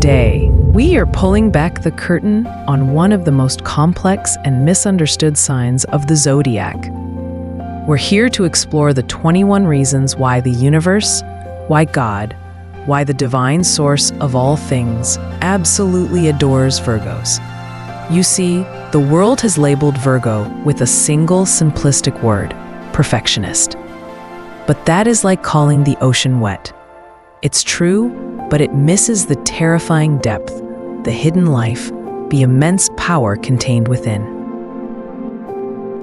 Today, we are pulling back the curtain on one of the most complex and misunderstood signs of the Zodiac. We're here to explore the 21 reasons why the universe, why God, why the divine source of all things absolutely adores Virgos. You see, the world has labeled Virgo with a single simplistic word, perfectionist. But that is like calling the ocean wet. It's true, but it misses the terrifying depth, the hidden life, the immense power contained within.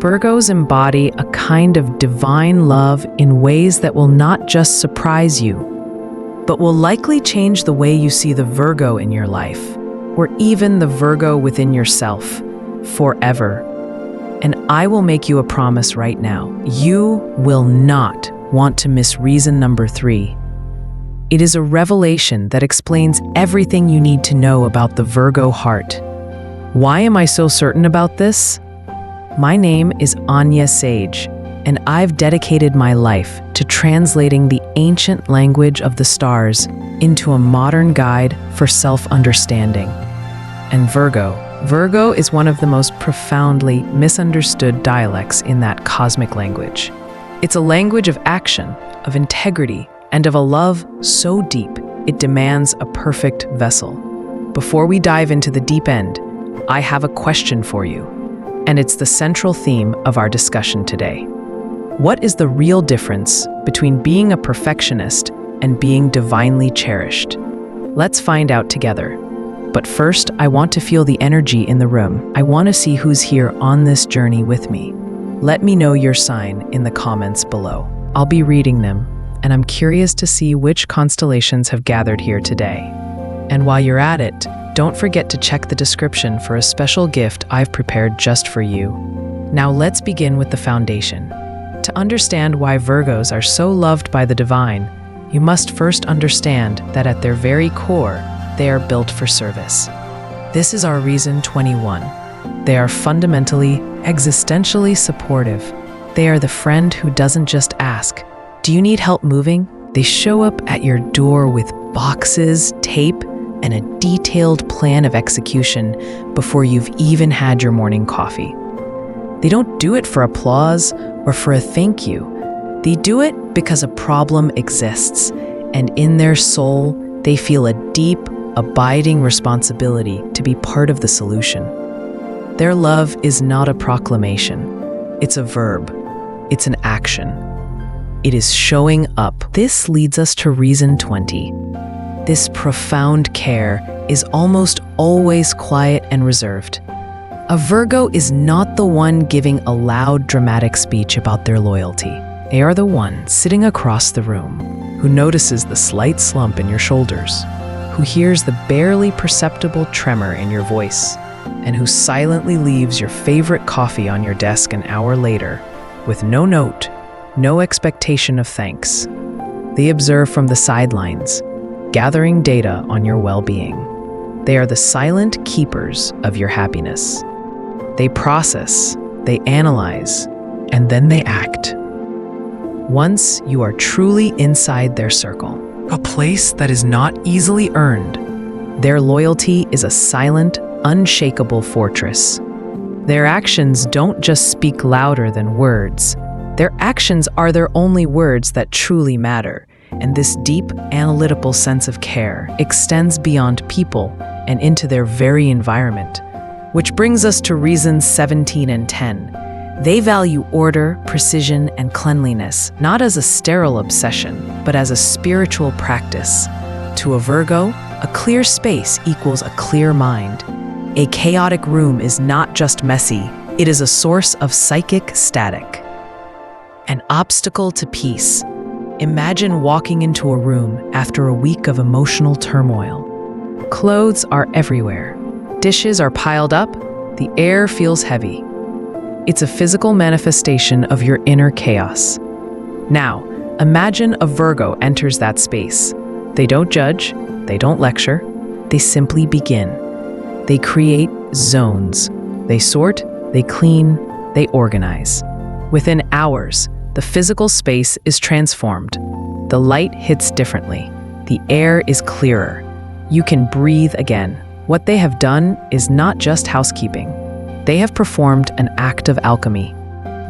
Virgos embody a kind of divine love in ways that will not just surprise you, but will likely change the way you see the Virgo in your life, or even the Virgo within yourself, forever. And I will make you a promise right now. You will not want to miss reason number 3. It is a revelation that explains everything you need to know about the Virgo heart. Why am I so certain about this? My name is Anya Sage, and I've dedicated my life to translating the ancient language of the stars into a modern guide for self-understanding. And Virgo is one of the most profoundly misunderstood dialects in that cosmic language. It's a language of action, of integrity, and of a love so deep it demands a perfect vessel. Before we dive into the deep end, I have a question for you, and it's the central theme of our discussion today. What is the real difference between being a perfectionist and being divinely cherished? Let's find out together. But first, I want to feel the energy in the room. I want to see who's here on this journey with me. Let me know your sign in the comments below. I'll be reading them, and I'm curious to see which constellations have gathered here today. And while you're at it, don't forget to check the description for a special gift I've prepared just for you. Now let's begin with the foundation. To understand why Virgos are so loved by the divine, you must first understand that at their very core, they are built for service. This is our reason 21. They are fundamentally, existentially supportive. They are the friend who doesn't just ask, "Do you need help moving?" They show up at your door with boxes, tape, and a detailed plan of execution before you've even had your morning coffee. They don't do it for applause or for a thank you. They do it because a problem exists, and in their soul, they feel a deep, abiding responsibility to be part of the solution. Their love is not a proclamation. It's a verb. It's an action. It is showing up. This leads us to reason 20. This profound care is almost always quiet and reserved. A Virgo is not the one giving a loud, dramatic speech about their loyalty. They are the one sitting across the room who notices the slight slump in your shoulders, who hears the barely perceptible tremor in your voice, and who silently leaves your favorite coffee on your desk an hour later with no note, no expectation of thanks. They observe from the sidelines, gathering data on your well-being. They are the silent keepers of your happiness. They process, they analyze, and then they act. Once you are truly inside their circle, a place that is not easily earned, their loyalty is a silent, unshakable fortress. Their actions don't just speak louder than words. Their actions are their only words that truly matter, and this deep, analytical sense of care extends beyond people and into their very environment. Which brings us to reasons 17 and 10. They value order, precision, and cleanliness, not as a sterile obsession, but as a spiritual practice. To a Virgo, a clear space equals a clear mind. A chaotic room is not just messy, it is a source of psychic static. An obstacle to peace. Imagine walking into a room after a week of emotional turmoil. Clothes are everywhere. Dishes are piled up. The air feels heavy. It's a physical manifestation of your inner chaos. Now, imagine a Virgo enters that space. They don't judge, they don't lecture, they simply begin. They create zones. They sort, they clean, they organize. Within hours, the physical space is transformed. The light hits differently. The air is clearer. You can breathe again. What they have done is not just housekeeping. They have performed an act of alchemy.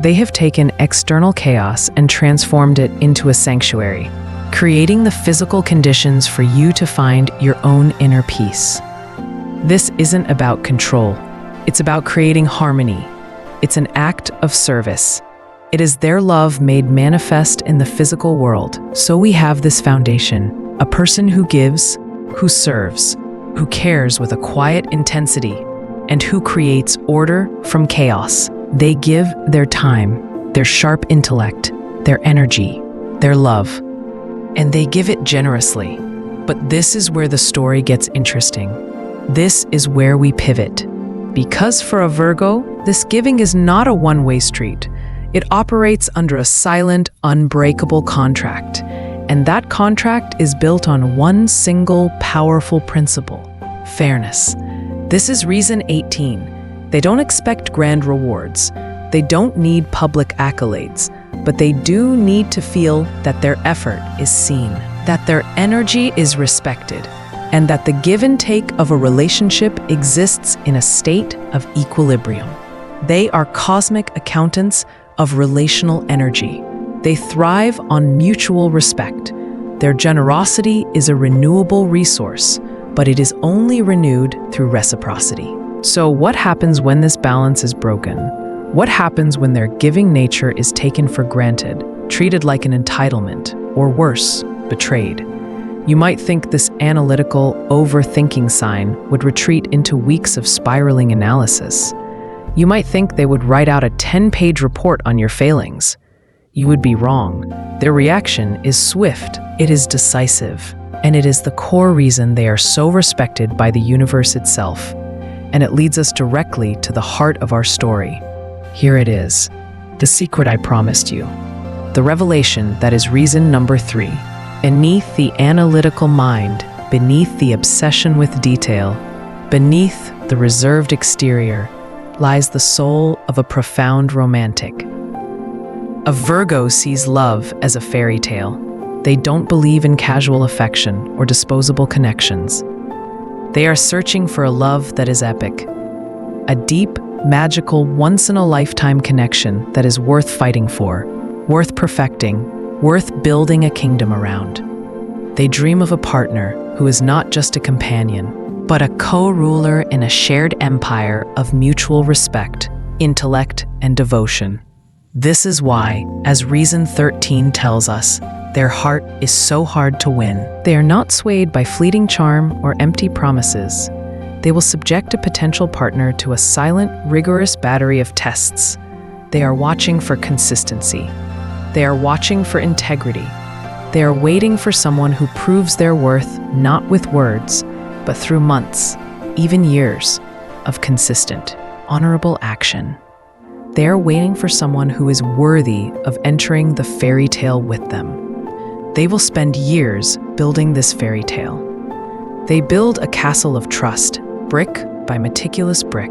They have taken external chaos and transformed it into a sanctuary, creating the physical conditions for you to find your own inner peace. This isn't about control. It's about creating harmony. It's an act of service. It is their love made manifest in the physical world. So we have this foundation, a person who gives, who serves, who cares with a quiet intensity, and who creates order from chaos. They give their time, their sharp intellect, their energy, their love, and they give it generously. But this is where the story gets interesting. This is where we pivot. Because for a Virgo, this giving is not a one-way street. It operates under a silent, unbreakable contract. And that contract is built on one single, powerful principle: fairness. This is reason 18. They don't expect grand rewards. They don't need public accolades, but they do need to feel that their effort is seen, that their energy is respected, and that the give and take of a relationship exists in a state of equilibrium. They are cosmic accountants of relational energy. They thrive on mutual respect. Their generosity is a renewable resource, but it is only renewed through reciprocity. So what happens when this balance is broken? What happens when their giving nature is taken for granted, treated like an entitlement, or worse, betrayed? You might think this analytical, overthinking sign would retreat into weeks of spiraling analysis. You might think they would write out a 10-page report on your failings. You would be wrong. Their reaction is swift, it is decisive, and it is the core reason they are so respected by the universe itself. And it leads us directly to the heart of our story. Here it is, the secret I promised you. The revelation that is reason number 3. Beneath the analytical mind, beneath the obsession with detail, beneath the reserved exterior, lies the soul of a profound romantic. A Virgo sees love as a fairy tale. They don't believe in casual affection or disposable connections. They are searching for a love that is epic, a deep, magical, once-in-a-lifetime connection that is worth fighting for, worth perfecting, worth building a kingdom around. They dream of a partner who is not just a companion, but a co-ruler in a shared empire of mutual respect, intellect, and devotion. This is why, as reason 13 tells us, their heart is so hard to win. They are not swayed by fleeting charm or empty promises. They will subject a potential partner to a silent, rigorous battery of tests. They are watching for consistency. They are watching for integrity. They are waiting for someone who proves their worth not with words, but through months, even years, of consistent, honorable action. They are waiting for someone who is worthy of entering the fairy tale with them. They will spend years building this fairy tale. They build a castle of trust, brick by meticulous brick.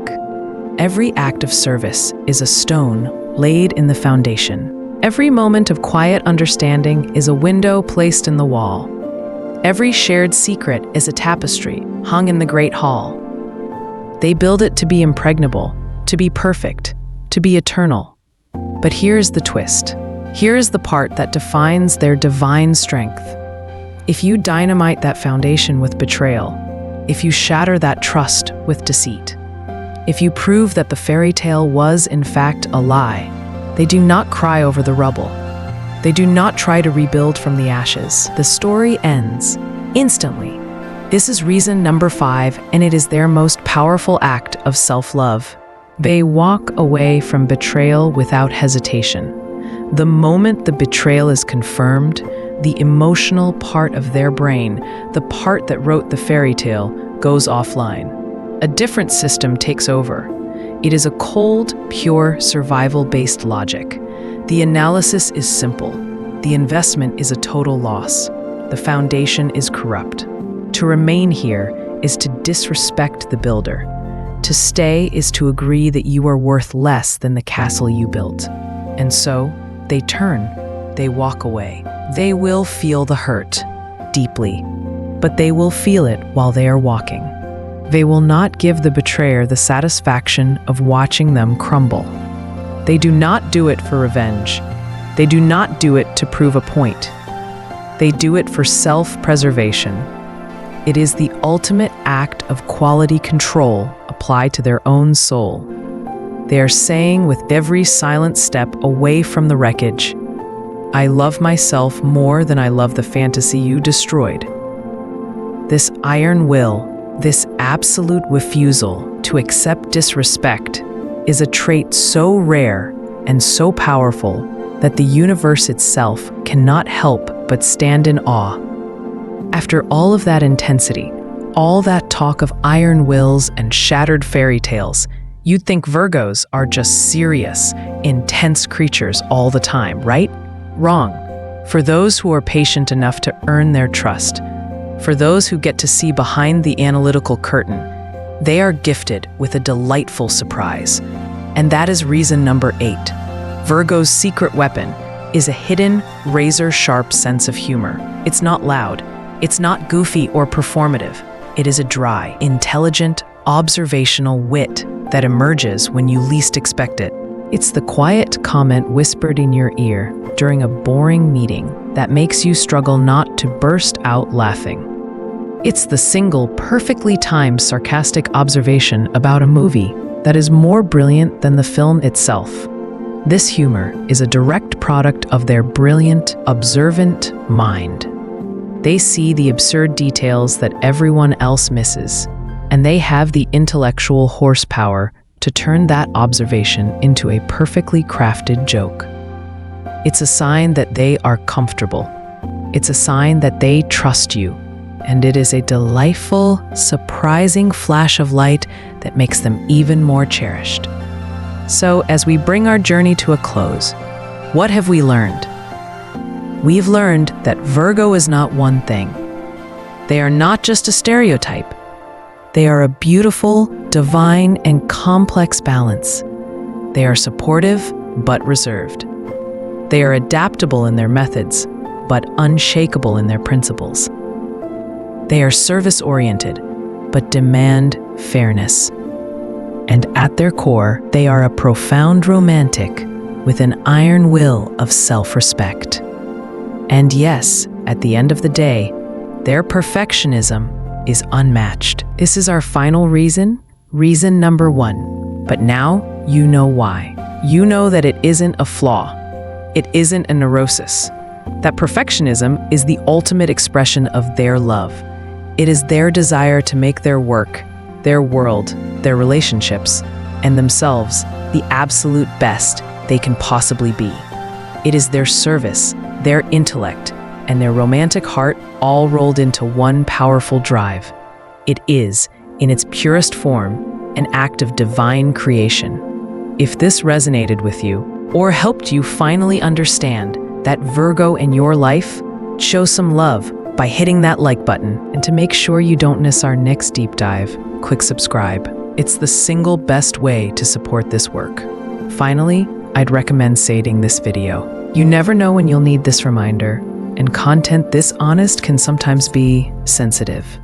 Every act of service is a stone laid in the foundation. Every moment of quiet understanding is a window placed in the wall. Every shared secret is a tapestry hung in the great hall. They build it to be impregnable, to be perfect, to be eternal. But here's the twist. Here is the part that defines their divine strength. If you dynamite that foundation with betrayal, if you shatter that trust with deceit, if you prove that the fairy tale was in fact a lie, they do not cry over the rubble. They do not try to rebuild from the ashes. The story ends instantly. This is reason number 5, and it is their most powerful act of self-love. They walk away from betrayal without hesitation. The moment the betrayal is confirmed, the emotional part of their brain, the part that wrote the fairy tale, goes offline. A different system takes over. It is a cold, pure, survival-based logic. The analysis is simple. The investment is a total loss. The foundation is corrupt. To remain here is to disrespect the builder. To stay is to agree that you are worth less than the castle you built. And so, they turn. They walk away. They will feel the hurt, deeply. but they will feel it while they are walking. They will not give the betrayer the satisfaction of watching them crumble. They do not do it for revenge. They do not do it to prove a point. They do it for self-preservation. It is the ultimate act of quality control applied to their own soul. They are saying with every silent step away from the wreckage, "I love myself more than I love the fantasy you destroyed." This iron will, this absolute refusal to accept disrespect, is a trait so rare and so powerful that the universe itself cannot help but stand in awe. After all of that intensity, all that talk of iron wills and shattered fairy tales, you'd think Virgos are just serious, intense creatures all the time, right? Wrong. For those who are patient enough to earn their trust, for those who get to see behind the analytical curtain, they are gifted with a delightful surprise. And that is reason number 8. Virgo's secret weapon is a hidden, razor-sharp sense of humor. It's not loud. It's not goofy or performative. It is a dry, intelligent, observational wit that emerges when you least expect it. It's the quiet comment whispered in your ear during a boring meeting that makes you struggle not to burst out laughing. It's the single, perfectly timed, sarcastic observation about a movie that is more brilliant than the film itself. This humor is a direct product of their brilliant, observant mind. They see the absurd details that everyone else misses, and they have the intellectual horsepower to turn that observation into a perfectly crafted joke. It's a sign that they are comfortable. It's a sign that they trust you, and it is a delightful, surprising flash of light that makes them even more cherished. So, as we bring our journey to a close, what have we learned? We've learned that Virgo is not one thing. They are not just a stereotype. They are a beautiful, divine, and complex balance. They are supportive, but reserved. They are adaptable in their methods, but unshakable in their principles. They are service-oriented, but demand fairness. And at their core, they are a profound romantic with an iron will of self-respect. And yes, at the end of the day, their perfectionism is unmatched. This is our final reason number 1. But now you know why. You know that it isn't a flaw. It isn't a neurosis. That perfectionism is the ultimate expression of their love. It is their desire to make their work, their world, their relationships, and themselves the absolute best they can possibly be. It is their service, their intellect, and their romantic heart all rolled into one powerful drive. It is, in its purest form, an act of divine creation. If this resonated with you, or helped you finally understand that Virgo in your life, show some love by hitting that like button, and to make sure you don't miss our next deep dive, click subscribe. It's the single best way to support this work. Finally, I'd recommend saving this video. You never know when you'll need this reminder, and content this honest can sometimes be sensitive.